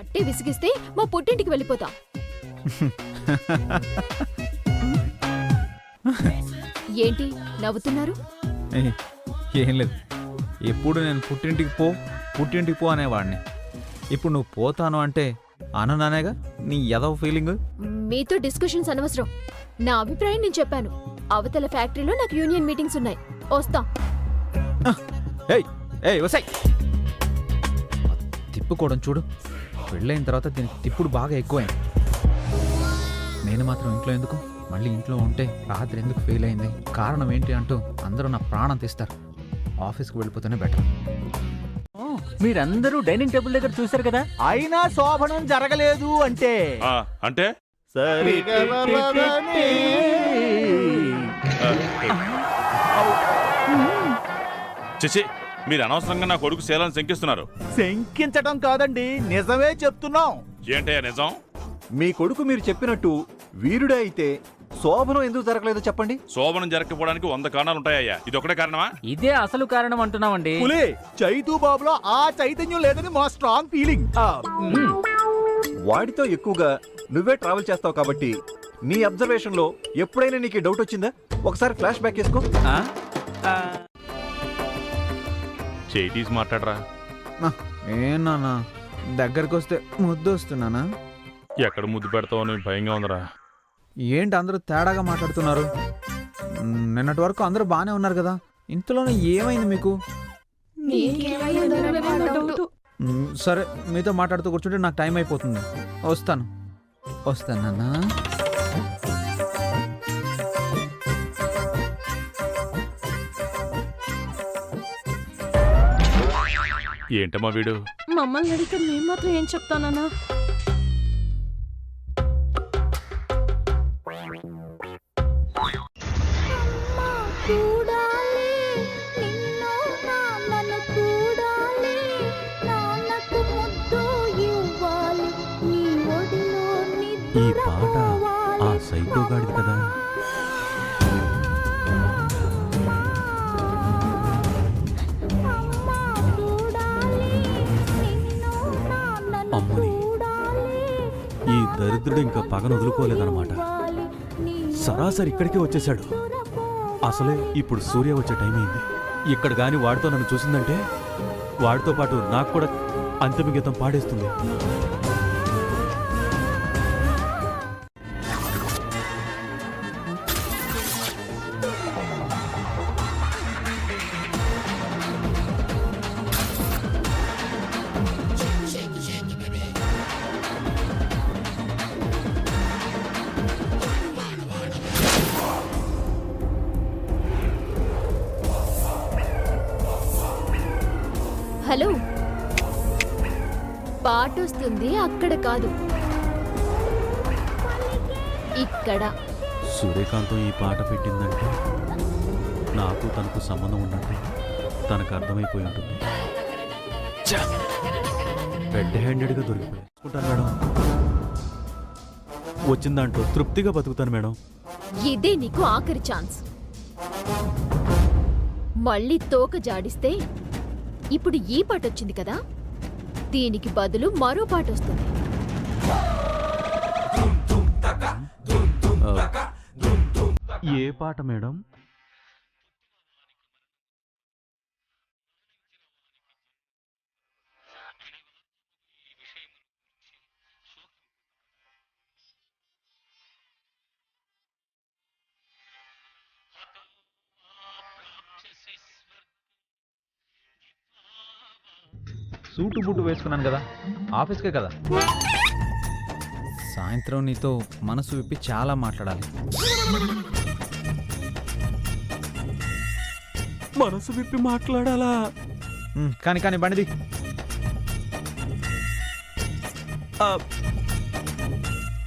అట్టే విసిగిస్తే మా పుట్టింటికి వెళ్ళిపోతా. ఏంటి నవ్వుతున్నారు? ఏం లేదు, ఎప్పుడు నేను పుట్టింటికి పో అనేవాడిని. ఇప్పుడు నువ్వు పోతాను అంటే అననానేగా నీ ఎదవ ఫీలింగ్. మీతో డిస్కషన్స్ అనవసరం. నా అభిప్రాయం నేను చెప్పాను. అవతల ఫ్యాక్టరీలో నాకు యూనియన్ మీటింగ్స్ ఉన్నాయి, వస్తా. తిప్పుకోవడం చూడు, పెళ్ళైన తర్వాత దీనికి తిప్పుడు బాగా ఎక్కువైంది. నేను మాత్రం ఇంట్లో ఎందుకు, మళ్ళీ ఇంట్లో ఉంటే రాత్రి ఎందుకు ఫెయిల్ అయింది, కారణం ఏంటి అంటూ అందరూ నా ప్రాణం తీస్తారు. ఆఫీస్కి వెళ్ళిపోతేనే బెటర్. మీరందరూ డైనింగ్ టేబుల్ దగ్గర చూశారు కదా, అయినా శోభనం జరగలేదు అంటే అంటే చిచి, మీరు అనవసరంగా నా కొడుకు శీలాన్ని శంకిస్తున్నారు. శంకించడం కాదండి, నిజమే చెప్తున్నాం. ఏంటయ్యా నిజం? మీ కొడుకు మీరు చెప్పినట్టు వీరుడే అయితే శోభనం ఎందుకు జరగలేదో చెప్పండి. శోభనం జరగకపోవడానికి 100 కారణాలు ఉంటాయ్యా, ఇది ఒకటే కారణమా? ఇదే అసలు కారణం అంటున్నామండి. పులే, చైతూ బాబులో ఆ చైతన్యం లేదని మా స్ట్రాంగ్ ఫీలింగ్. వాడితో ఎక్కువగా నువ్వే ట్రావెల్ చేస్తావు కాబట్టి నీ అబ్జర్వేషన్ లో ఎప్పుడైనా నీకు డౌట్ వచ్చిందా? ఒకసారి ఫ్లాష్ బ్యాక్ చేసుకో. చేటీస్ మాట్లాడరా. ఏనా దగ్గరకు వస్తే ముద్దు వస్తున్నానా? ఎక్కడ ముద్దు పెడతావో అని భయంగా ఉందరా. ఏంటి అందరూ తేడాగా మాట్లాడుతున్నారు? నిన్నటి వరకు అందరూ బాగానే ఉన్నారు కదా, ఇంతలోనే ఏమైంది మీకు? సరే, మీతో మాట్లాడుతూ కూర్చుంటే నాకు టైం అయిపోతుంది. వస్తానన్నా. ఏంటమ్మా వీడు? మమ్మల్ని అడిగితే మేము మాత్రం ఏం చెప్తానన్నా? ఈ పాట ఆ సైకోగాడిది కదా. అమ్మని, ఈ దరిద్రుడు ఇంకా పగను వదులుకోలేదన్నమాట. సరాసరి ఇక్కడికే వచ్చేశాడు. అసలే ఇప్పుడు సూర్య వచ్చే టైం అయింది. ఇక్కడ గాని వాడితో నన్ను చూసిందంటే వాడితో పాటు నాకు కూడా అంతిమ గీతం పాడేస్తుంది. హలో, పాట వస్తుంది అక్కడ కాదు, ఇక్కడ. సూర్యకాంతం ఈ పాట పెట్టిందంటే నాకు తనకు సంబంధం ఉన్నట్టు తనకు అర్థమైపోయి ఉంటుంది. రెడ్ హ్యాండెడ్గా దొరికిపోయాను మేడం. వచ్చిన దాంట్లో తృప్తిగా బతుకుతాను మేడం. ఇదే నీకు ఆఖరి ఛాన్స్. మళ్ళీ తోక జాడిస్తే ఇప్పుడు ఈ పాట వచ్చింది కదా, దీనికి బదులు మరో పాట వస్తుంది. ఏ పాట మేడం? సూటు బూటు వేసుకున్నాను కదా, ఆఫీస్కే కదా. సాయంత్రం నీతో మనసు విప్పి చాలా మాట్లాడాలి. మనసు విప్పి మాట్లాడాలా? కానీ బండిది.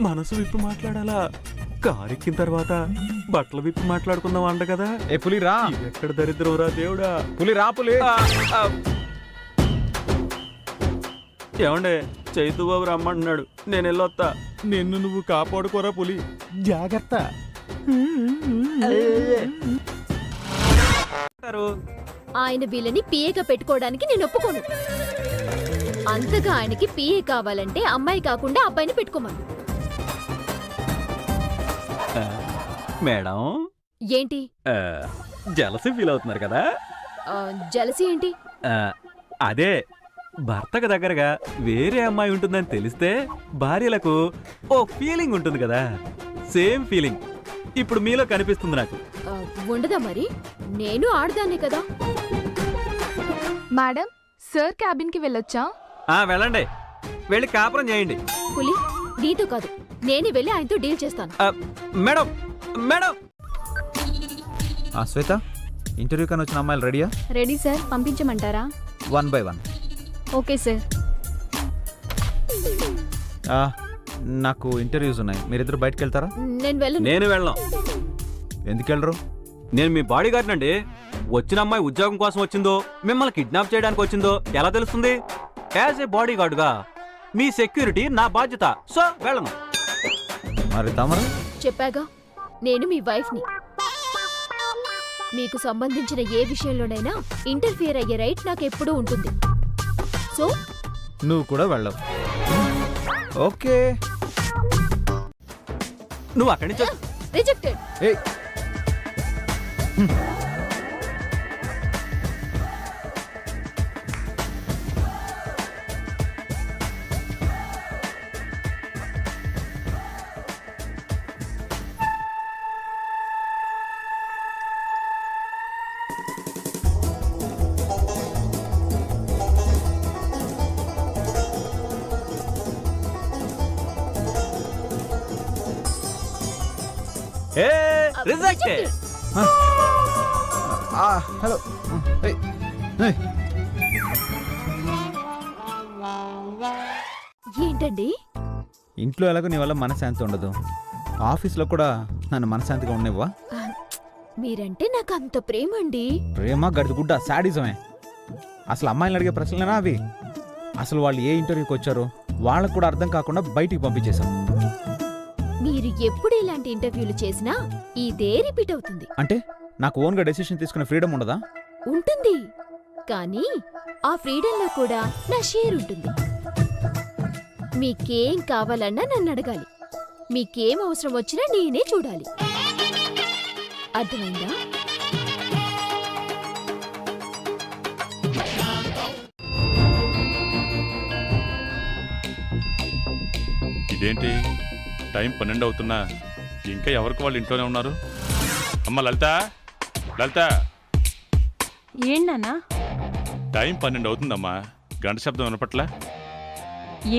మనసు విప్పి మాట్లాడాలా? కారెక్కిన తర్వాత బట్టలు విప్పి మాట్లాడుకుందాం అంట కదా. ఏ పులి రా. ఎక్కడ దరిద్రం రా దేవుడా. పులి రా. పులి ఏమండే, చైతు బాబు రమ్మంటున్నాడు, నేను వెళ్ళొత్తా. నిన్ను నువ్వు కాపాడుకోరా పులి, జాగ్రత్త. ఆయన వీళ్ళని పిఏగా పెట్టుకోవడానికి నేను ఒప్పుకోను. అంతగా ఆయనకి పిఏ కావాలంటే అమ్మాయి కాకుండా అబ్బాయిని పెట్టుకోమను. మేడం ఏంటి జలసి ఫీల్ అవుతున్నారు కదా? జలసి ఏంటి? అదే భర్తకు దగ్గరగా వేరే అమ్మాయి ఉంటుందని తెలిస్తే భార్యలకు ఓ ఫీలింగ్ ఉంటుంది కదా, సేమ్ ఫీలింగ్ ఇప్పుడు మీలో కనిపిస్తుంది నాకు. ఉండదా మరి? నేను ఆడదానే కదా. మేడం, సార్ క్యాబిన్ కి వెళ్ళొచ్చా? వెళ్ళండి, వెళ్ళి కాపురం చేయండి. పులి, నీతో కాదు, నేనే వెళ్ళి ఆయనతో డీల్ చేస్తాను. మేడం మేడం శ్వేత, ఇంటర్వ్యూ కానీ వచ్చిన అమ్మాయిలు రెడీయా? రెడీ సార్, పంపించమంటారా? 1 by 1. Okay sir. నాకు ఇంటర్వ్యూస్ ఉన్నాయి, మీరిద్దరు బయటకు వెళ్తారా? నేను వెళ్ళను. ఎందుకు వెళ్ళరు? నేను మీ బాడీ గార్డ్ అండి. వచ్చిన అమ్మాయి ఉద్యోగం కోసం వచ్చిందో మిమ్మల్ని కిడ్నాప్ చేయడానికి వచ్చిందో ఎలా తెలుస్తుంది? యాజ్ ఏ బాడీ గార్డుగా మీ సెక్యూరిటీ నా బాధ్యత, సో వెళ్ళను. మరి తమరు? చెప్పాగా, నేను మీ వైఫ్ని. మీకు సంబంధించిన ఏ విషయంలోనైనా ఇంటర్ఫియర్ అయ్యే రైట్ నాకు ఎప్పుడూ ఉంటుంది. సో నువ్వు కూడా వెళ్ళవు. ఓకే, నువ్వు అక్కడి నుంచి రిజెక్టెడ్. ఏయ్, రిజెక్టెడ్. హలో. ఏయ్, ఏయ్. ఏంటండి? ఇంట్లో ఎలాగో నీ వల్ల మనశ్శాంతి ఉండదు, ఆఫీస్లో కూడా నన్ను మనశ్శాంతిగా ఉండనివ్వా? మీరంటే నాకు అంత ప్రేమ అండి. ప్రేమ గడిదిగుడ్డ శాడిజమే. అసలు అమ్మాయిని అడిగే ప్రశ్నలేనా అవి? అసలు వాళ్ళు ఏ ఇంటర్వ్యూకి వచ్చారో వాళ్ళకు కూడా అర్థం కాకుండా బయటికి పంపించేశాం. మీరు ఎప్పుడు ఇలాంటి ఇంటర్వ్యూలు చేసినా ఇదే రిపీట్ అవుతుంది. అంటే నాకు ఓన్గా డెసిషన్ తీసుకునే ఫ్రీడమ్ ఉండదా? ఉంటుంది, కానీ ఆ ఫ్రీడమ్ లో కూడా నా షేర్ ఉంటుంది. మీకేం కావాలన్నా నన్ను అడగాలి, మీకేం అవసరం వచ్చినా నేనే చూడాలి. అర్థమైందా? ఇదేంటి టైం 12 అవుతున్నా ఇంకా ఎవరికి వాళ్ళు ఇంట్లోనే ఉన్నారు? అమ్మ లలిత, లలిత, ఏంటన్నా? టైం 12 అవుతుందమ్మా, గంట శబ్దం వినపట్లా?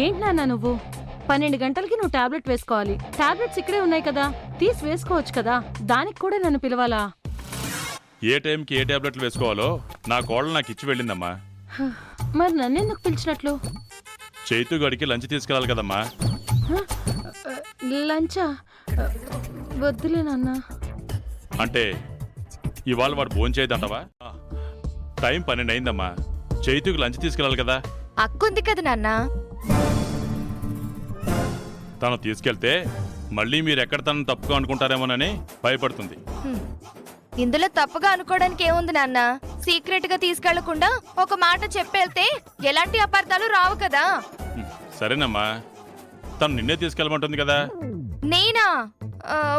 ఏంటన్నా నువ్వు 12 గంటలకి నువ్వు టాబ్లెట్ వేసుకోవాలి. టాబ్లెట్స్ ఇక్కడే ఉన్నాయి కదా, తీసి వేసుకోవచ్చు కదా, దానికి కూడా నన్ను పిలవాలా? ఏ టైంకి ఏ టాబ్లెట్లు వేసుకోవాలో నా కోడలు నాకు ఇచ్చి వెళ్ళిందమ్మా. మరి నన్నెందుకు పిలిచినట్లు? చైతు గడికి లంచ్ తీసుకెళ్ళాలి కదమ్మా. లంచా? వద్దులేనన్నా. అంటే ఇవాళ వాడు భోజనం చేయదంటావా? టైం 12 అయిందమ్మా, చైతుకి లంచ్ తీసుకెళ్ళాలి కదా. అక్కుంది కదా నాన్న. తను తీసుకెళ్తే మళ్ళీ మీరు ఎక్కడ తనను తప్పుగా అనుకుంటారేమోనని భయపడుతుంది. ఇందులో తప్పుగా అనుకోవడానికి ఏముంది నాన్న? సీక్రెట్ గా తీసుకెళ్లకుండా ఒక మాట చెప్పేళ్తే ఎలాంటి అపార్థాలు రావు కదా. సరేనమ్మా, తను నిన్నే తీసుకెళ్ళమంటుంది కదా. నేనా?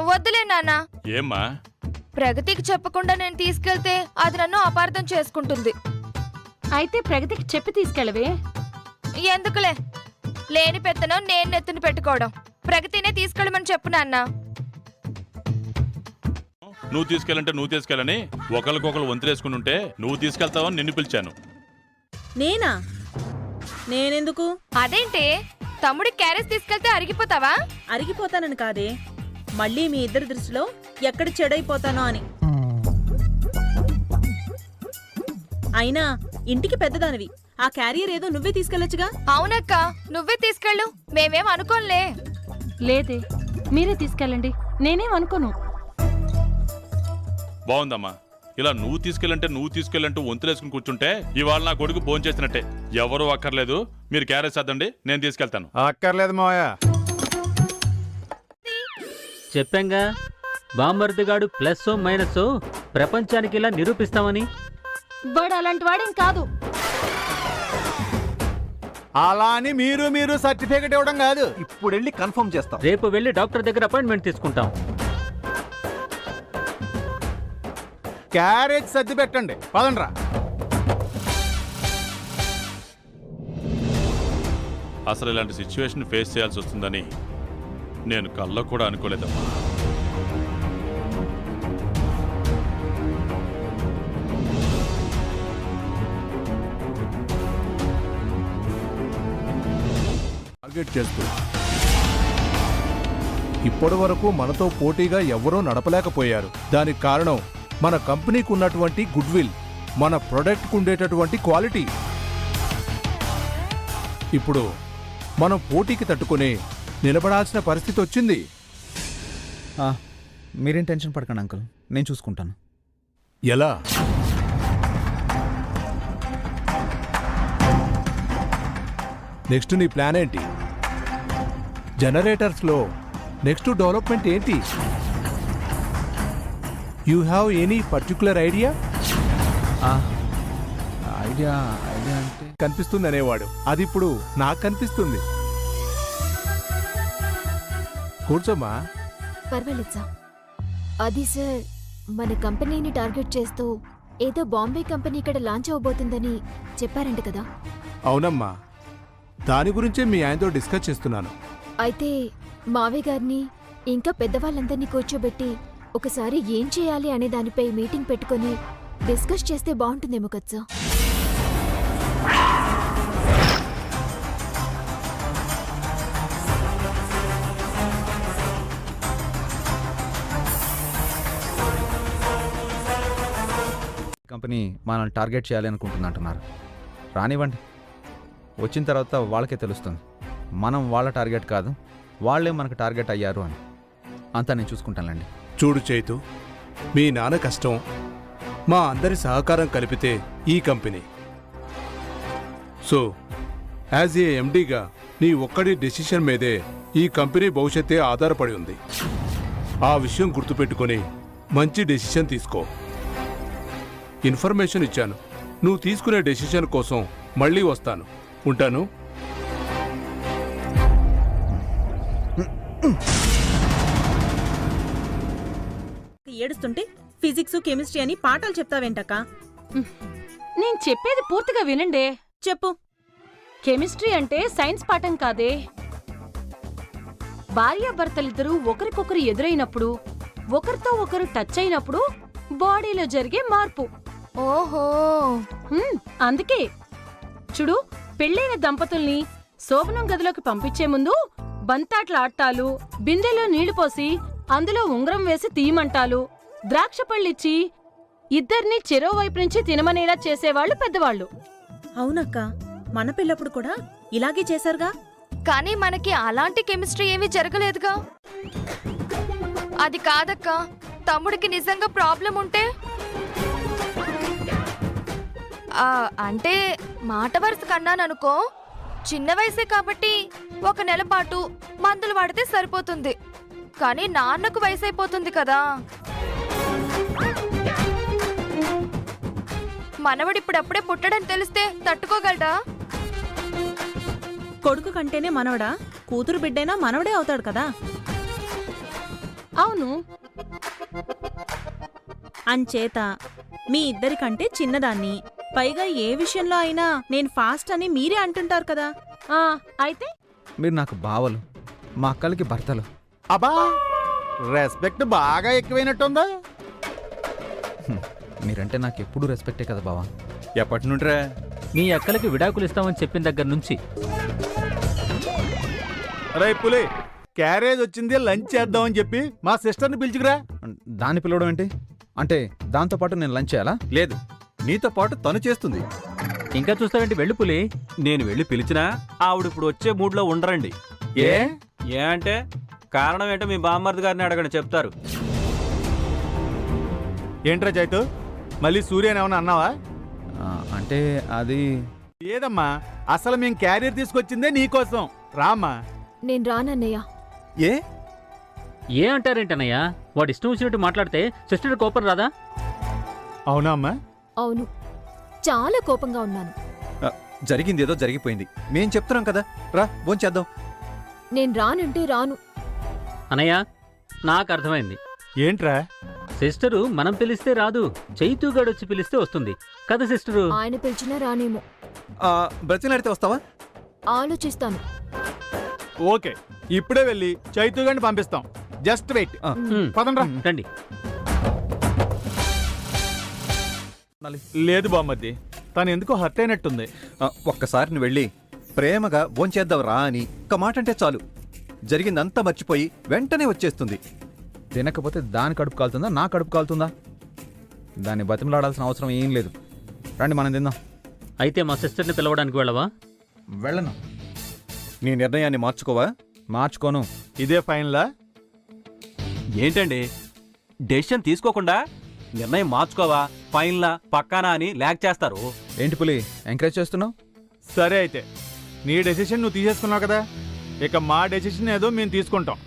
వద్దులే నాన్న. ఏమ్మా? ప్రగతికి చెప్పకుండా నేను తీసుకెళ్తే అది నన్ను అపార్థం చేసుకుంటుంది. అయితే ప్రగతికి చెప్పి తీసుకెళ్ళవే. ఎందుకులే, లేని పెత్తనం నేను నెత్తుని పెట్టుకోవడం. ప్రగతినే తీసుకెళ్ళమని చెప్పు నాన్న. నువ్వు తీసుకెళ్ళంటే నువ్వు తీసుకెళ్ళని ఒకరికొకరు వంతులేసుకుని ఉంటే నువ్వు తీసుకెళ్తావని నిన్ను పిలిచాను. నేనా? నేనెందుకు? అదేంటి, తమ్ముడి క్యారేజ్ తీసుకెళ్తే అరిగిపోతావా? అరిగిపోతానని కాదే, మళ్ళీ మీ ఇద్దరి దృష్టిలో ఎక్కడ చెడైపోతానో అని. అయినా ఇంటికి పెద్దదానివి, ఆ క్యారియర్ ఏదో నువ్వే తీసుకెళ్లొచ్చుగా. అవునక్క, నువ్వే తీసుకెళ్ళు, మేమేం అనుకోనులే. లేదే, మీరే తీసుకెళ్ళండి, నేనేం అనుకోను. బాగుందమ్మా, ఇలా నువ్వు తీసుకెళ్ళంటూ వంతులేసుకుని కూర్చుంటే ఇవాళ నా కొడుకు భోజనం చేసినట్టే. ఎవరూ అక్కర్లేదు, మీరు క్యారేజ్ సర్దండి, నేను తీసుకెళ్తాను. అక్కర్లేదు మావయ్య. చెప్పాంగా, బామ్మర్దిగాడు ప్లస్ మైనస్ ప్రపంచానికి ఇలా నిరూపిస్తామని. వాడు అలాంటి వాడేం కాదు. అలా అని మీరు సర్టిఫికేట్ ఇవ్వడం కాదు. ఇప్పుడు వెళ్ళి కన్ఫర్మ్ చేస్తాం. రేపు వెళ్ళి డాక్టర్ దగ్గర అపాయింట్మెంట్ తీసుకుంటాం. క్యారేజ్ సర్ది పెట్టండి, పదండ్రా. అసలు ఇలాంటి సిచ్యువేషన్ ఫేస్ చేయాల్సి వస్తుందని నేను కల్లో కూడా అనుకోలేదమ్మా. టార్గెట్ చేస్తూ ఇప్పటి వరకు మనతో పోటీగా ఎవరూ నడపలేకపోయారు. దానికి కారణం మన కంపెనీకి ఉన్నటువంటి గుడ్ విల్, మన ప్రొడక్ట్కు ఉండేటటువంటి క్వాలిటీ. ఇప్పుడు మనం పోటీకి తట్టుకుని నిలబడాల్సిన పరిస్థితి వచ్చింది. మీరేం టెన్షన్ పడకండి అంకుల్, నేను చూసుకుంటాను. ఎలా? నెక్స్ట్ నీ ప్లాన్ ఏంటి? జనరేటర్స్లో నెక్స్ట్ డెవలప్మెంట్ ఏంటి? You have any particular idea? Idea అంటే కనిపిస్తుంది అనేవాడు, అది ఇప్పుడు నాకు కనిపిస్తుంది. కూర్చోమ్మా. పర్వాలేదు సార్. అది సార్, మన కంపెనీని టార్గెట్ చేస్తూ ఏదో బాంబే కంపెనీ ఇక్కడ లాంచ్ అవబోతుందని చెప్పారంట కదా. అవునమ్మా, దాని గురించే మీ ఆయనతో డిస్కస్ చేస్తున్నాను. అయితే మావయ్య గారిని ఇంకా పెద్దవాళ్ళందరినీ కూర్చోబెట్టి ఒకసారి ఏం చేయాలి అనే దానిపై మీటింగ్ పెట్టుకొని డిస్కస్ చేస్తే బాగుంటుందేమో కదా సార్. కంపెనీ మనల్ని టార్గెట్ చేయాలి అనుకుంటుందంటున్నారు. రానివ్వండి, వచ్చిన తర్వాత వాళ్ళకే తెలుస్తుంది మనం వాళ్ళ టార్గెట్ కాదు, వాళ్ళే మనకు టార్గెట్ అయ్యారు అని. అంతా నేను చూసుకుంటానులేండి. చూడు చైతు, మీ నాన్న కష్టం మా అందరి సహకారం కలిపితే ఈ కంపెనీ. సో యాజ్ ఏ ఎండీగా నీ ఒక్కడి డెసిషన్ మీదే ఈ కంపెనీ భవిష్యత్తే ఆధారపడి ఉంది. ఆ విషయం గుర్తుపెట్టుకొని మంచి డెసిషన్ తీసుకో. ఇన్ఫర్మేషన్ ఇచ్చాను, నువ్వు తీసుకునే డెసిషన్ కోసం మళ్ళీ వస్తాను. ఉంటాను. ఏడుస్తుంటే ఫిజిక్స్ కెమిస్ట్రీ అని పాఠాలు చెప్తావేంటక్క? నేను చెప్పేది పూర్తిగా వినండి. చెప్పు. కెమిస్ట్రీ అంటే సైన్స్ పాఠం కాదే. భార్యాభర్తలిద్దరూ ఒకరికొకరు ఎదురైనప్పుడు, ఒకరితో ఒకరు టచ్ అయినప్పుడు బాడీలో జరిగే మార్పు. ఓహో, అందుకే చూడు, పెళ్ళైన దంపతుల్ని శోభనం గదిలోకి పంపించే ముందు బంతాట్లాటాలు, బిందెలో నీళ్లు పోసి అందులో ఉంగరం వేసి తీయమంటాలు, ద్రాక్ష పళ్ళిచ్చి ఇద్దరిని చెరోవైపు నుంచి తినమనేలా చేసేవాళ్లు పెద్దవాళ్లు. అవునక్క, మన పిల్లప్పుడు కూడా ఇలాగే చేశారుగా. కానీ మనకి అలాంటి కెమిస్ట్రీ ఏమీ జరగలేదుగా. అది కాదక్క, తమ్ముడికి నిజంగా ప్రాబ్లం ఉంటే అంటే మాట వరుస కన్నాననుకో, చిన్న వయసే కాబట్టి 1 నెల పాటు మందులు వాడితే సరిపోతుంది. కానీ నాన్నకు వయసు అయిపోతుంది కదా. మనవడిప్పుడప్పుడే పుట్టడని తెలిస్తే తట్టుకోగలడా? కొడుకు కంటేనే మనవడా, కూతురు బిడ్డైనా మనవడే అవుతాడు కదా. అవును, అంచేత మీ ఇద్దరికంటే చిన్నదాన్ని, పైగా ఏ విషయంలో అయినా నేను ఫాస్ట్ అని మీరే అంటుంటారు కదా. అయితే మీరు నాకు బావలు, మా అక్కలకి భర్తలు. అబ్బా, రెస్పెక్ట్ బాగా ఎక్కువైనట్టుందా? మీరంటే నాకు ఎప్పుడు రెస్పెక్టే కదా బావా. ఎప్పటి నుండిరా? నీ అక్కలకి విడాకులు ఇస్తామని చెప్పిన దగ్గర నుంచి. రేయ్ పులి, క్యారేజ్ వచ్చింది, లంచ్ చేద్దామని చెప్పి మా సిస్టర్ని పిలుచుకురా. దాన్ని పిలవడం ఏంటి? అంటే దాంతోపాటు నేను లంచ్ చేయాలా? లేదు, నీతో పాటు తను చేస్తుంది. ఇంకా చూస్తావేంటి? వెళ్ళు పులి. నేను వెళ్ళి పిలిచినా ఆవిడిప్పుడు వచ్చే మూడ్లో ఉండరండి. ఏ అంటే కారణం ఏంటో మీ బామ్మర్ది గారిని అడగండి, చెప్తారు. ఏంట్రా చైతు, మళ్ళీ సూర్యని ఏమన్నా అన్నావా? అంటే అది లేదమ్మా, అసలు మేము క్యారియర్ తీసుకొచ్చిందే నీకోసం. రామ్మా. నేను రానన్నయ్య. ఏ ఏ అంటారేంటన్నయ్య? వాడు ఇష్టం వచ్చినట్టు మాట్లాడితే సిస్టర్ కోపం రాదా? అవునా అమ్మా? అవును, చాలా కోపంగా ఉన్నాను. జరిగింది ఏదో జరిగిపోయింది. మేం చెప్తున్నాం కదా, రా భోంచేద్దాం. నేను రానంటే రాను. అనయ్య నాకు అర్థమైంది. ఏంట్రా? సిస్టరు మనం పిలిస్తే రాదు, చైతూగాడు వచ్చి పిలిస్తే వస్తుంది కదా సిస్టరు. ఆయన పిలిచినా రానేమో. బ్రతిలాడితే వస్తావా? ఆలోచిస్తాను. ఓకే, ఇప్పుడే వెళ్ళి చైతూగాడిని పంపిస్తాం. Just wait. ఉమ్, పదండ్రా. రండి. లేదు బామ్మద్ది, తను ఎందుకో హర్ట్ అయినట్టుంది. ఒక్కసారి నువ్వు వెళ్ళి ప్రేమగా భోంచేద్దాం రా అని ఒక్క మాట అంటే చాలు, జరిగిందంతా మర్చిపోయి వెంటనే వచ్చేస్తుంది. తినకపోతే దాని కడుపు కాలుతుందా, నా కడుపు కాలుతుందా? దాన్ని బతిమలాడాల్సిన అవసరం ఏం లేదు. రండి మనం తిందాం. అయితే మా సిస్టర్ని పిలవడానికి వెళ్ళవా? వెళ్ళను. నీ నిర్ణయాన్ని మార్చుకోవా? మార్చుకోను. ఇదే ఫైనలా? ఏంటండి డెసిషన్ తీసుకోకుండా నిర్ణయం మార్చుకోవా, ఫైన్లా పక్కానా అని ల్యాగ్ చేస్తారు. ఏంటి పులి ఎంకరేజ్ చేస్తున్నావు? సరే అయితే, నీ డెసిషన్ నువ్వు తీసేసుకున్నావు కదా, ఇక మా డెసిషన్ ఏదో మేము తీసుకుంటాం.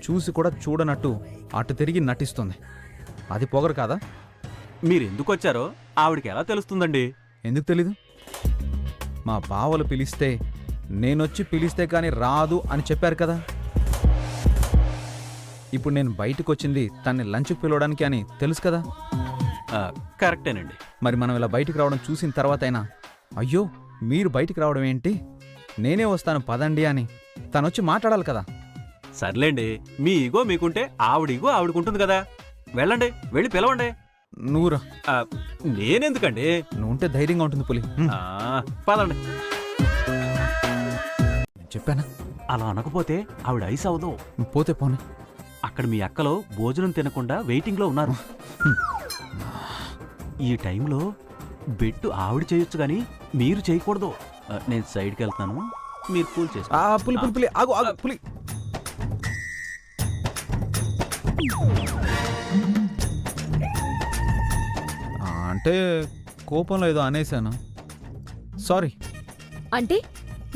చూసి కూడా చూడనట్టు అటు తిరిగి నటిస్తుంది. అది పొగరు కాదా? మీరు ఎందుకు వచ్చారో ఆవిడికి ఎలా తెలుస్తుందండి? ఎందుకు తెలీదు? మా బావలు పిలిస్తే నేనొచ్చి పిలిస్తే కానీ రాదు అని చెప్పారు కదా. ఇప్పుడు నేను బయటకు వచ్చింది తన్ని లంచ్కి పిలవడానికి అని తెలుసు కదా. కరెక్టేనండి. మరి మనం ఇలా బయటికి రావడం చూసిన తర్వాత అయినా అయ్యో మీరు బయటికి రావడం ఏంటి, నేనే వస్తాను పదండి అని తనొచ్చి మాట్లాడాలి కదా. సర్లేండి, మీ ఈగో మీకుంటే ఆవిడ ఈగో ఆవిడకుంటుంది కదా. వెళ్ళండి, వెళ్ళి పిలవండి. నువ్వురా. నేనెందుకండి? నువ్వు ఉంటే ధైర్యంగా ఉంటుంది పులి. పదండి. చెప్పానా? అలా అనకపోతే ఆవిడ ఐస్ అవదు. పోతే పోనీ. అక్కడ మీ అక్కలో భోజనం తినకుండా వెయిటింగ్లో ఉన్నారు. ఈ టైంలో బెట్టు ఆవిడ చేయొచ్చు కానీ మీరు చేయకూడదు. నేను సైడ్కి వెళ్తాను, మీరు కూల్ చేసుకో. పులి పులి పులి ఆగు ఆగు పులి. అంటే కోపంలో ఏదో అనేశాను, సారీ. అంటే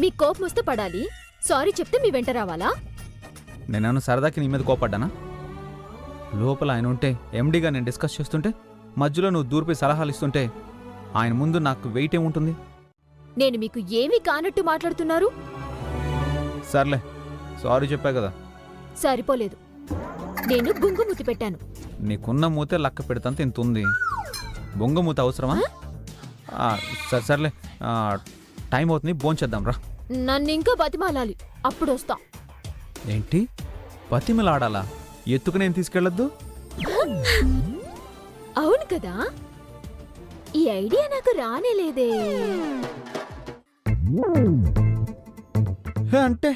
మీ కోపం వస్తే పడాలి, సారీ చెప్తే మీ వెంట రావాలా? నేనన్నా సరదాకి నీ మీద కోపడ్డానా? లోపల ఆయన ఉంటే ఎండీగా నేను డిస్కస్ చేస్తుంటే మధ్యలో నువ్వు దూరిపోయి సలహాలు ఇస్తుంటే ఆయన ముందు నాకు వెయిట్ ఏముంటుంది? నేను మీకు ఏమీ కానట్టు మాట్లాడుతున్నారు. సర్లే, సారీ చెప్పా కదా. సరిపోలేదు, నేను గుంగుముతి పెట్టాను. నీకున్న మూతే లక్క పెడతాంత ఇంత ఉంది, బొంగమూత అవసరమా? సర్లే, టైం అవుతుంది, భోంచేద్దాం రా. నన్ను ఇంకా బతిమాలాలి, అప్పుడు వస్తా. ఏంటి బతిమలాడాలా? ఎత్తుకు నేను తీసుకెళ్ళొద్దు? అవును కదా, ఈ ఐడియా నాకు రానేలేదే. అంటే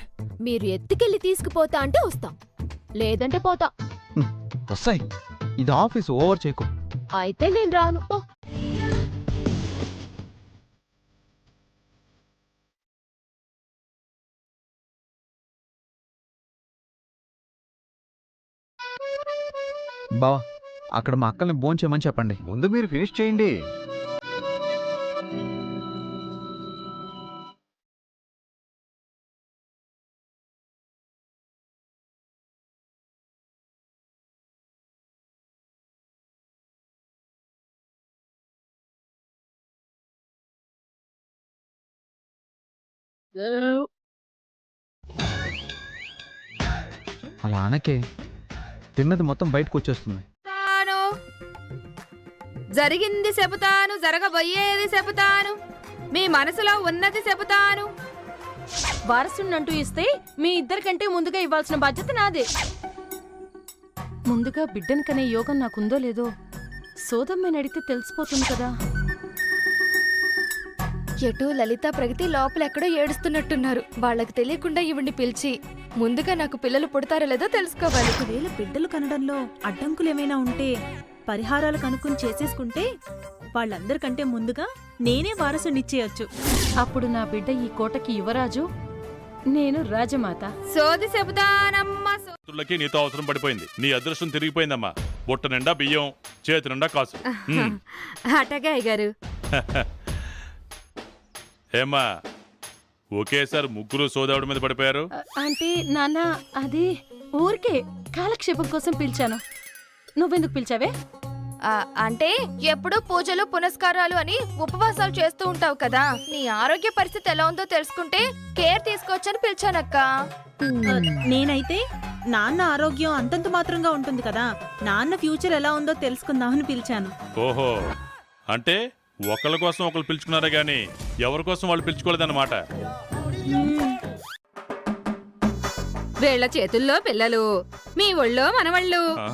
మీరు ఎత్తుకెళ్ళి తీసుకుపోతా అంటే వస్తా, లేదంటే పోతా. వస్తాయి, ఇది ఆఫీస్, ఓవర్ చేయకు. అయితే నేను రాను. బావా, అక్కడ మా అక్కల్ని భోంచేయమని చెప్పండి. ముందు మీరు ఫినిష్ చేయండి. అలా అనకే, తిన్నది మొత్తం బయటకు వచ్చేస్తుంది. జరిగింది చెబుతాను, జరగబోయేది చెబుతాను, మీ మనసులో ఉన్నది చెబుతాను. వారసున్నంటూ ఇస్తే మీ ఇద్దరికంటే ముందుగా ఇవ్వాల్సిన బాధ్యత నాదే. ముందుగా బిడ్డను కనే యోగం నాకుందో లేదో సోదమ్మని అడిగితే తెలిసిపోతుంది కదా. ఎటు లలిత ప్రగతి లోపల ఎక్కడో ఏడుస్తున్నట్టున్నారు. వాళ్ళకి తెలియకుండా ఈవిడ్ని పిలిచి ముందుగా నాకు పిల్లలు పుడతారో లేదో తెలుసుకోవాలి. ఒకవేళ బిడ్డలు కనడంలో అడ్డంకులేమైనా ఉంటే పరిహారాలు కనుక్కుని చేసేసుకుంటే వాళ్ళందరికంటే ముందుగా నేనే వారసునిచ్చేయొచ్చు. అప్పుడు నా బిడ్డ ఈ కోటకి యువరాజు, నేను రాజమాత. సోది చెబుతానమ్మా. తుళ్ళకి నీతో అవసరం పడిపోయింది. నీ అదృష్టం తిరిగిపోయిందమ్మా. బొట్ట నిండా బియ్యం, చేతి నిండా కాసు. అటగా అయ్యగారు. ఏమ్మా, ఒకేసారి ముగ్గురు సోదావుడి మీద పడిపోయారు? అంటే నాన్న, అది ఊరికే కాలక్షేపం కోసం పిలిచాను. నువ్వెందుకు పిలిచావే? అంటే ఎప్పుడూ పూజలు పునస్కారాలు అని ఉపవాసాలు చేస్తూ ఉంటావు కదా, నీ ఆరోగ్య పరిస్థితి ఎలా ఉందో తెలుసుకుంటే కేర్ తీసుకోవచ్చని పిలిచానక్క. నేనైతే నాన్న ఆరోగ్యం అంతంత మాత్రంగా ఉంటుంది కదా, నాన్న ఫ్యూచర్ ఎలా ఉందో తెలుసుకుందామని పిలిచాను. ఓహో, అంటే ఒకళ్ళ కోసం ఒకళ్ళు పిలుచుకున్నారే గాని ఎవరి కోసం వాళ్ళు పిలుచుకోలేదన్నమాట. వీళ్ళ చేతుల్లో పిల్లలు, మీ ఒళ్ళో మనవళ్ళు. ఆ?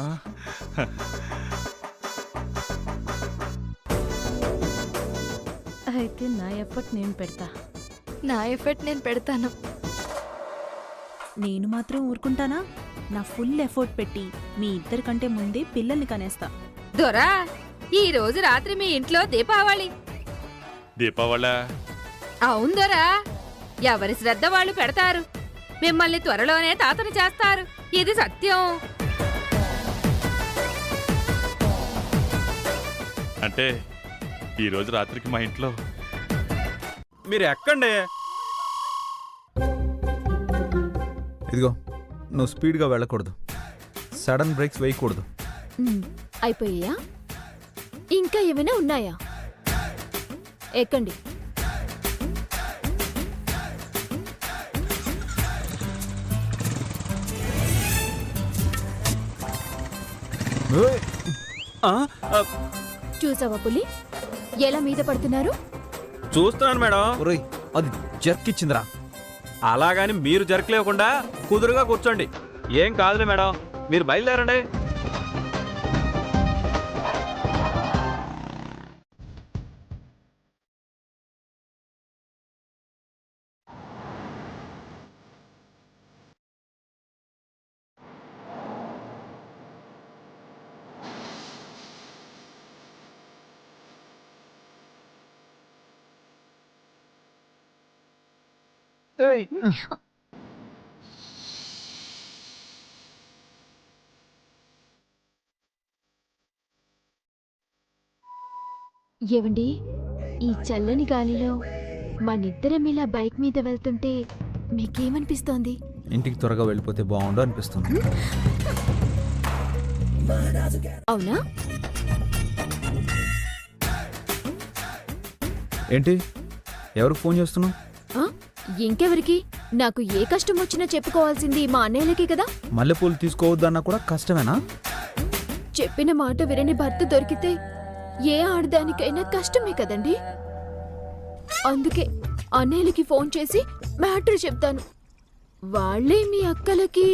అయితే నా ఎఫర్ట్ నేను పెడతా. నా ఎఫర్ట్ నేను పెడతాను. నేను మాత్రం ఊరుకుంటానా? నా ఫుల్ ఎఫర్ట్ పెట్టి మీ ఇద్దరికంటే ముందే పిల్లల్ని కనేస్తా. దొరా, ఈ రోజు రాత్రి మీ ఇంట్లో దీపావళి. దీపావళి అవును దొరా, ఎవరి శ్రద్ధ వాళ్ళు పెడతారు. మిమ్మల్ని త్వరలోనే తాతను చేస్తారు, ఇది సత్యం. అంటే ఈ రోజు రాత్రికి మా ఇంట్లో మీరు ఎక్కండి. ఇదిగో, నువ్వు స్పీడ్గా వెళ్ళకూడదు, సడన్ బ్రేక్స్ వేయకూడదు. అయిపోయాయా? ఇంకా ఏమైనా ఉన్నాయా? ఎక్కండి. ఓయ్! చూసావా పులి ఎలా మీద పడుతున్నారు? చూస్తున్నాను మేడం. ఒరేయ్, అది జర్కిచ్చిందిరా. అలాగని మీరు జరకలేకుండా కుదురుగా కూర్చోండి. ఏం కాదులే మేడం, మీరు బయలుదేరండి. ఏవండి, ఈ చల్లని గాలిలో మనిద్దరం ఇలా బైక్ మీద వెళ్తుంటే మీకేమనిపిస్తోంది? ఇంటికి త్వరగా వెళ్ళిపోతే బాగుండు అనిపిస్తుంది. అవునా? ఏంటి, ఎవరికి ఫోన్ చేస్తున్నావు? ఆ? ఇంకెవరికి? నాకు ఏ కష్టం వచ్చినా చెప్పుకోవాల్సింది మా అన్నయ్యలకి కదా. మల్లెపూలు తీసుకోవద్దన్నా కూడా కష్టమేనా? చెప్పిన మాట వినని భర్త దొరికితే ఏ ఆడదానికైనా కష్టమే కదండి. అందుకే అన్నయ్యలకి ఫోన్ చేసి మ్యాటర్ చెప్తాను. వాళ్ళే మీ అక్కలకి.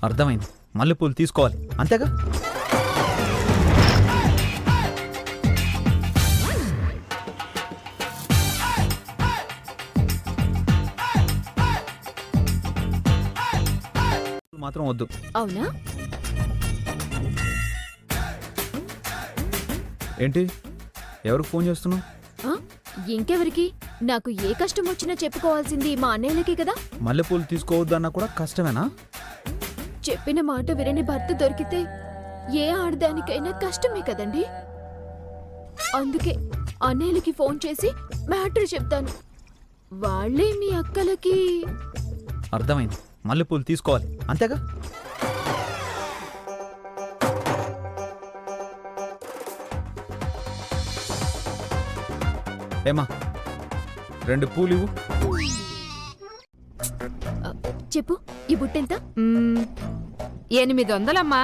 అర్థమైంది, మల్లెపూలు తీసుకోవాలి అంతేగా. మాత్రం వద్దు. అవునా? ఏంటి, ఎవరికి ఫోన్ చేస్తున్నావు? ఆ? ఇంకెవరికి? నాకు ఏ కష్టం వచ్చినా చెప్పుకోవాల్సింది మా అన్నయ్యలకి కదా. మల్లెపూలు తీసుకోవద్దన్నా కూడా కష్టమేనా? చెప్పిన మాట వినని భర్త దొరికితే ఏ ఆడదానికైనా కష్టమే కదండి. అందుకే అన్నయ్యలకి ఫోన్ చేసి మ్యాటర్ చెప్తాను. వాళ్ళే మీ అక్కలకి. అర్థమైంది, మల్లెపూలు తీసుకోవాలి అంతేగా. ఏమా, 2 పూలు ఇవ్వు. చెప్పు, ఈ బుట్టెంత? 800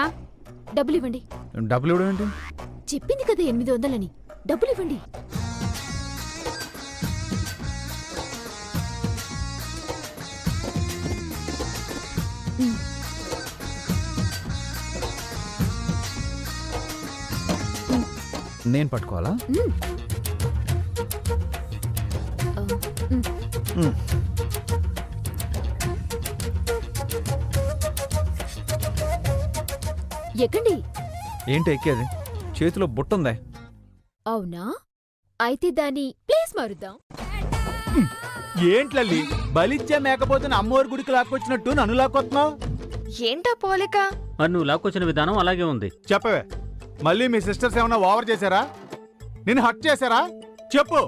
డబ్బులు ఇవ్వండి. డబ్బులు ఇవ్వడం ఏంటి? చెప్పింది కదా 800 అని. డబ్బులు ఇవ్వండి. నేను పట్టుకోవాలా? ఎక్కండి. ఏంటి ఎక్కేది? చేతిలో బుట్టుందే. అవునా? అయితే దాని ప్లేస్ మారుద్దాం. ఏంట్లల్లి బలిచ్చే మేకపోతున్న అమ్మోరు గుడికి లాక్కొచ్చినట్టు నన్ను లాక్కొస్తున్నావు? ఏంటా పోలిక? మరి నువ్వు లాక్కొచ్చిన విధానం అలాగే ఉంది. చెప్పవే, మళ్ళీ మీ సిస్టర్స్ ఏమైనా ఓవర్ చేశారా? నిన్ను హట్ చేశారా? చెప్పు.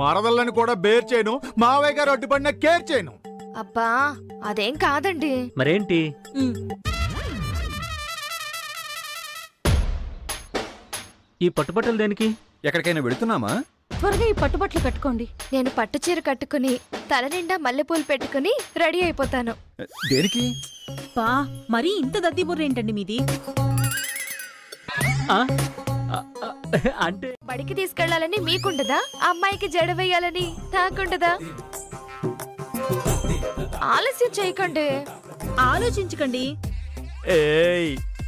మరదళ్ళని కూడా బేర్ చేయను, మావయ్య గారు అడ్డుపడిన కేర్ చేయను. అబ్బా, అదేం కాదండి. మరేంటి? ఈ పట్టుబట్టలు దేనికి? ఎక్కడికైనా వెళుతున్నామా? త్వరగా ఈ పట్టుబట్టలు కట్టుకోండి. నేను పట్టు చీర కట్టుకుని తల నిండా మల్లెపూలు పెట్టుకుని రెడీ అయిపోతాను. దేనికి? పా మరీ ఇంత దద్దిబుర్రేంటండి మీది? ఆ? ఆ, ఆ, అంటే బడికి తీసుకెళ్లాలని మీకుండదా? అమ్మాయికి జడ వేయాలని నాకుండదా? ఆలస్యం చేయకండి. ఆలోచించకండి.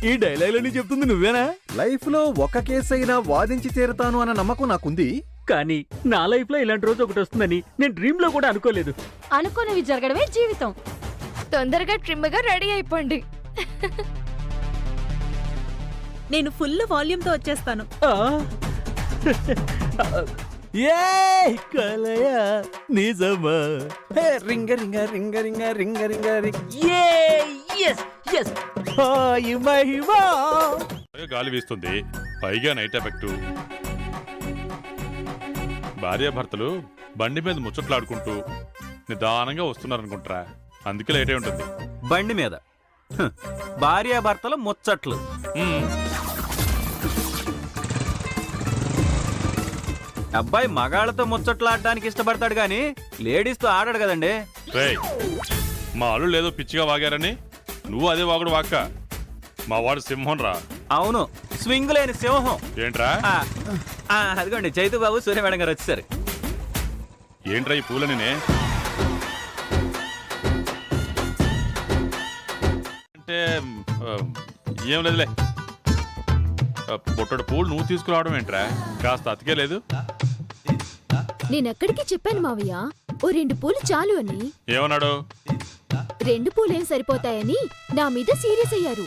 ఈ డైలాగులన్నీ చెప్తుంది నువ్వేనా? లైఫ్ లో ఒక కేసు అయినా వాదించి తీరుతాను అన్న నమ్మకం నాకుంది. కానీ నా లైఫ్ లో ఇలాంటి రోజు ఒకటి వస్తుందని నేను డ్రీమ్ లో కూడా అనుకోలేదు. అనుకోనివి జరగడమే జీవితం. తొందరగా ట్రిమ్గా రెడీ అయిపోండి. నేను ఫుల్ వాల్యూమ్తో వచ్చేస్తాను. ఆ? నిజమా? రింగ రింగ రింగ రింగ రింగ రింగ రింగ. Yes, yes. గాలి వీస్తుంది, పైగా నైట్ ఎఫెక్ట్. భార్యాభర్తలు బండి మీద ముచ్చట్లాడుకుంటూ నిదానంగా వస్తున్నారనుకుంటారా, అందుకే లేట్ అయి ఉంటుంది. బండి మీద భార్యాభర్తల ముచ్చట్లు. మ్మ్. అబ్బాయి మగాళ్ళతో ముచ్చట్లు ఆడడానికి ఇష్టపడతాడు గాని లేడీస్తో ఆడాడు కదండి. రేయ్, మా అల్లు లేదో పిచ్చిగా వాగారని నువ్వు అదే వాగుడు వాక్క. మా వాడు సింహం రా. అవును, స్వింగ్ లేని సింహం. ఏంట్రా? అదిగోండి చైతు బాబు, సూర్య మేడం గారు వచ్చేసారు. ఏంట్రా ఈ పూలనినే? అంటే ఏం లేదులే. బొట్టడు పూలు నువ్వు తీసుకురావడం ఏంట్రా? కాస్త అతికే లేదు. నేనెక్కడికి చెప్పాను మావయ్య, ఓ 2 పూలు చాలు అని. ఏమన్నాడు? 2 పూలేం సరిపోతాయని నా మీద సీరియస్ అయ్యారు.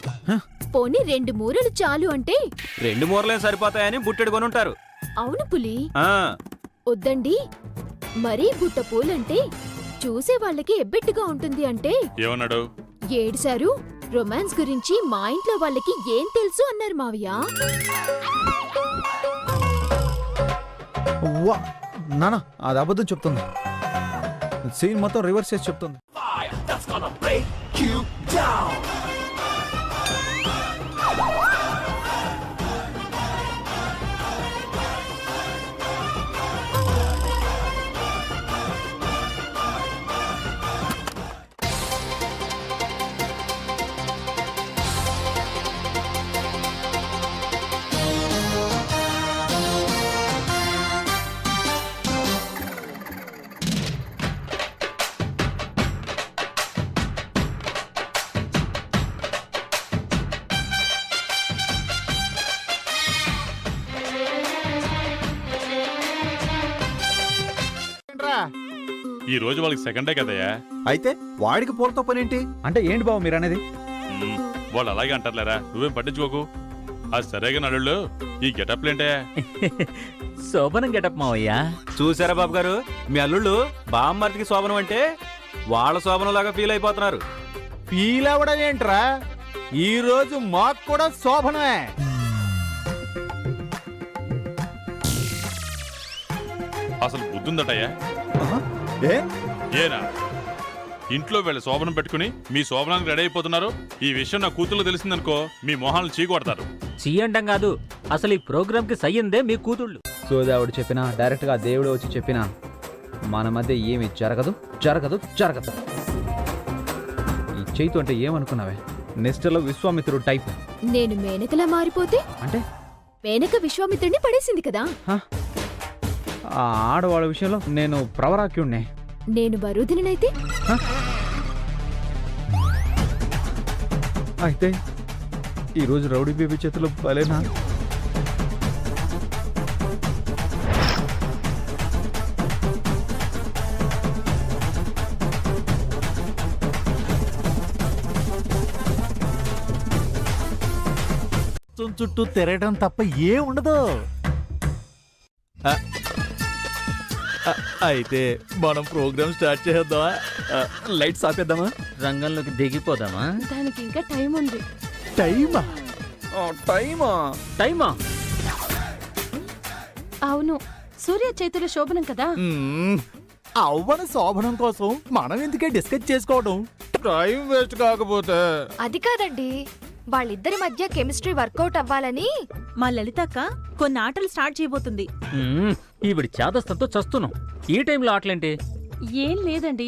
పోనీ 2 మూరలు చాలు అంటే 2 మూరలేం సరిపోతాయని బుట్టెడు కొనుంటారు. అవును పులి. ఆ, వద్దండి, మరీ బుట్ట పూలంటే చూసే వాళ్ళకి ఎబ్బెట్టుగా ఉంటుంది అంటే ఏమన్నాడు? ఏడిశారు. రొమాన్స్ గురించి మా ఇంట్లో వాళ్ళకి ఏం తెలుసు అన్నారు మావయ్య. వా నానా, అది అబద్ధం చెప్తుంది. సీన్ మొత్తం రివర్స్ చేసి చెప్తుంది. ఈ రోజు వాళ్ళకి సెకండ్ డే కదయ్యా. అయితే వాడికి పూలతో పనేంటి? అంటే ఏంటి బాబు మీరు అనేది? వాళ్ళు అలాగే అంటారులేరా, నువ్వేం పట్టించుకోకు. అది సరేగా నడుళ్ళు, ఈ గెటప్లేంటే? శోభనం గెటప్ మావయ్యా. చూసారా బాబు గారు, మీ అల్లుళ్ళు బామ్మర్తికి శోభనం అంటే వాళ్ళ శోభనం లాగా ఫీల్ అయిపోతున్నారు. ఫీల్ అవ్వడం ఏంట్రా? ఈ రోజు మాకు కూడా శోభనమే. అసలు బుద్ధుందటయ్యా? ఏ ఏనా? ఇంట్లో వీళ్ళ శోభనం పెట్టుకుని మీ శోభనానికి రెడీ అయిపోతున్నారు. ఈ విషయం నా కూతురు తెలిసిందనుకో, మీ మొహాలను చీకొడతారు. చీయండం కాదు, అసలు ఈ ప్రోగ్రామ్ కి సయ్యిందే మీ కూతుళ్ళు. సోదావుడు చెప్పినా, డైరెక్ట్ గా దేవుడు వచ్చి చెప్పినా మన మధ్య ఏమి జరగదు జరగదు జరగదు. ఈ చైతు అంటే ఏమనుకున్నావే? నెస్టర్లో విశ్వామిత్రుడు టైప్. నేను మేనకలా మారిపోతే అంటే మేనక విశ్వామిత్రుడిని పడేసింది కదా. ఆ ఆడవాళ్ళ విషయంలో నేను ప్రవరాక్యుణ్ణే. నేను వరుదినైతే అయితే ఈరోజు రౌడీ బేబీ చేతిలో బలేనా? చుట్టూ తిరగడం తప్ప ఏ ఉండదు. అయితే మనం ప్రోగ్రామ్ స్టార్ట్ చేద్దామా? లైట్స్ ఆపేద్దామా? రంగంలోకి దిగిపోదామా? దానికి ఇంకా టైం ఉంది. టైమా? టైమా? అవును, సూర్య చైతుల శోభనం కదా. అవ్వన శోభనం కోసం మనం ఎందుకే డిస్కస్ చేసుకోవడం? టైం వేస్ట్ కాకపోతే. అది కాదండి, వాళ్ళిద్దరి మధ్య కెమిస్ట్రీ వర్కౌట్ అవ్వాలని మా లలితక్క కొన్ని ఆటలు స్టార్ట్ చేయబోతుంది. ఈవిడి చేదస్తంతో చస్తున్నాం. ఈ టైంలో ఆటలేంటి? ఏం లేదండి,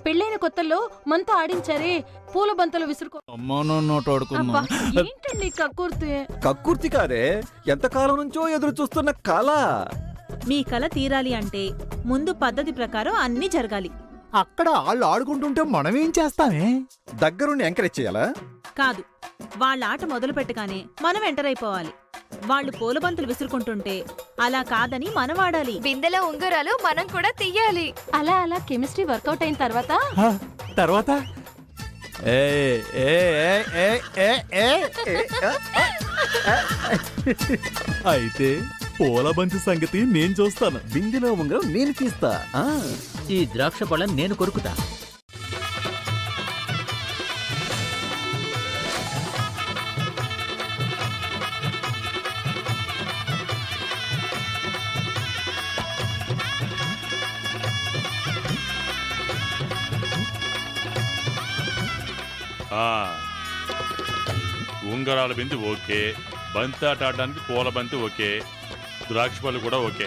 పెళ్ళైన కొత్తల్లో మనతో ఆడించారే పూల బంతలు విసురుకో. అబ్బా, ఏంటండి కక్కుర్తి? కక్కుర్తి కాదే, ఎంతకాలం నుంచో ఎదురు చూస్తున్న కళ. మీ కల తీరాలి అంటే ముందు పద్ధతి ప్రకారం అన్నీ జరగాలి. అక్కడ వాళ్ళు ఆడుకుంటుంటే మనం ఏం చేస్తామే? దగ్గరుండి ఎంకరేజ్ చేయాలా? కాదు, వాళ్ళ ఆట మొదలు పెట్టగానే మనం ఎంటర్ అయిపోవాలి. వాళ్ళు పూలబంతులు విసురుకుంటుంటే అలా కాదని మనం ఆడాలి. బిందెలో ఉంగరాలు మనం కూడా తీయాలి. అలా అలా కెమిస్ట్రీ వర్కౌట్ అయిన తర్వాత తర్వాత అయితే పూలబంతి సంగతి నేను చూస్తాను. బిందెలో ఉంగరం నేను తీస్తా. ఈ ద్రాక్ష పళ్ళని నేను కొరుకుతా. ఆ, ఉంగరాల బింది ఓకే, బంతి ఆట ఆడడానికి పూల బంతి ఓకే, ద్రాక్ష పళ్ళు కూడా okay.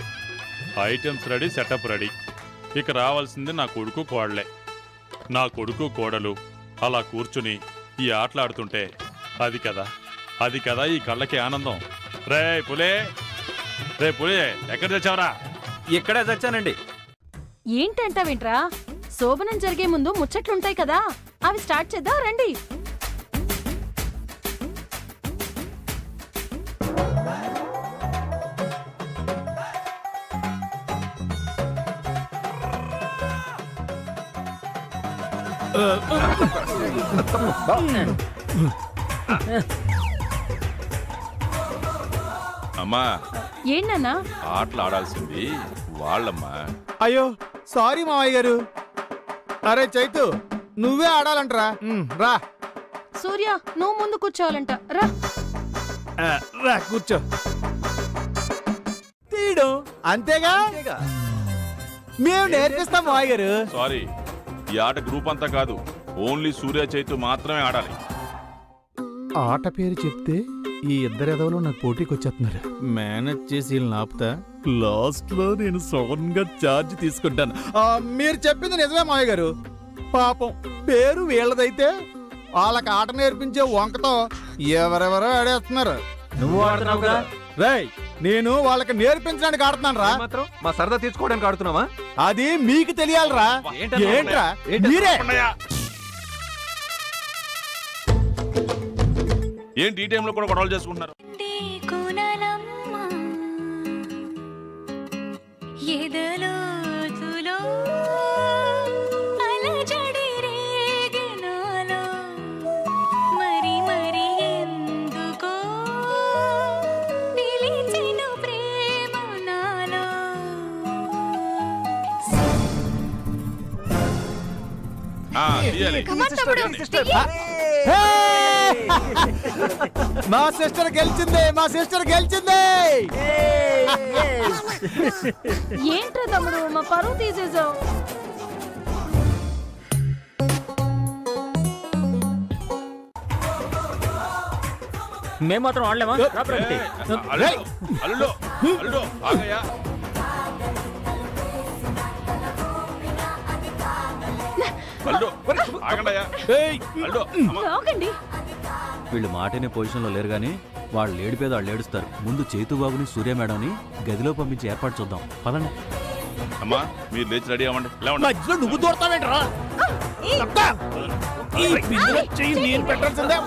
Items ready, setup ready. ఇక రావాల్సింది నా కొడుకు కోడలే. నా కొడుకు కోడలు అలా కూర్చుని ఈ ఆటలాడుతుంటే అది కదా ఈ కళ్ళకి ఆనందం. రే పులే ఎక్కడ తెచ్చావరా? ఇక్కడే తెచ్చానండి. ఏంటంటావేంట్రా? శోభనం జరిగే ముందు ముచ్చట్లుంటాయి కదా, అవి స్టార్ట్ చేద్దాం రండి. అమ్మా, ఏంటన్నా? ఆటలు ఆడాల్సింది వాళ్ళమ్మా. అయ్యో సారీ మావయ్య గారు. అరే చైతు, నువ్వే ఆడాలంటరా. రా సూర్య, నువ్వు ముందు కూర్చోవాలంట. రా రా కూర్చో. తీయడం అంతేగా, మేము నేర్పిస్తాం మావయ్య గారు. సారీ, ఈ ఆట గ్రూప్ అంతా కాదు, ఓన్లీ సూర్య చైతు మాత్రమే ఆడాలి. ఆట పేరు చెప్తే ఈ ఇద్దరు ఎదవలు నాకు పోటీకి వచ్చేస్తున్నారు. మేనేజ్ చేసి వీళ్ళని ఆపుతా. లాస్ట్ లో నేను సోన్ గా చార్జ్ తీసుకుంటాను. మీరు చెప్పింది నిజమే మావయ్య గారు. పాపం పేరు వీళ్ళదైతే వాళ్ళకి ఆట నేర్పించే వంకతో ఎవరెవరో ఆడేస్తున్నారు. నువ్వు ఆడుతున్నావుగా? రేయ్, నేను వాళ్ళకి నేర్పించడానికి ఆడుతున్నాను రా. మాత్రం మా సరదా తీర్చుకోవడానికి ఆడుతున్నావా? అది మీకు తెలియాలిరా. ఏంట్రా మీరే? ఏంటి ఈ టైంలో కూడా గొడవలు చేసుకుంటున్నారు? తీయాలి. మా సిస్టర్ గెలిచింది, మా సిస్టర్ గెలిచింది. ఏంట్రా తమ్ముడు, మా పరువు తీసేసావు. మేము మాత్రం ఆడలేమా? అల్లుడు ఆగయ్యా. ఆగండి. వీళ్ళు మాటనే పొజిషన్లో లేరు గానీ వాళ్ళు ఏడిపేది వాళ్ళు ఏడుస్తారు. ముందు చేతుబాబుని సూర్య మేడంని గదిలో పంపించి ఏర్పాటు చూద్దాం. పదండి. అమ్మా, మీరు లేచి రెడీ అవ్వండి. లేవండి. మధ్యలో నువ్వు దూరతావేంట్రా? నేను పెట్టాల్సిందే.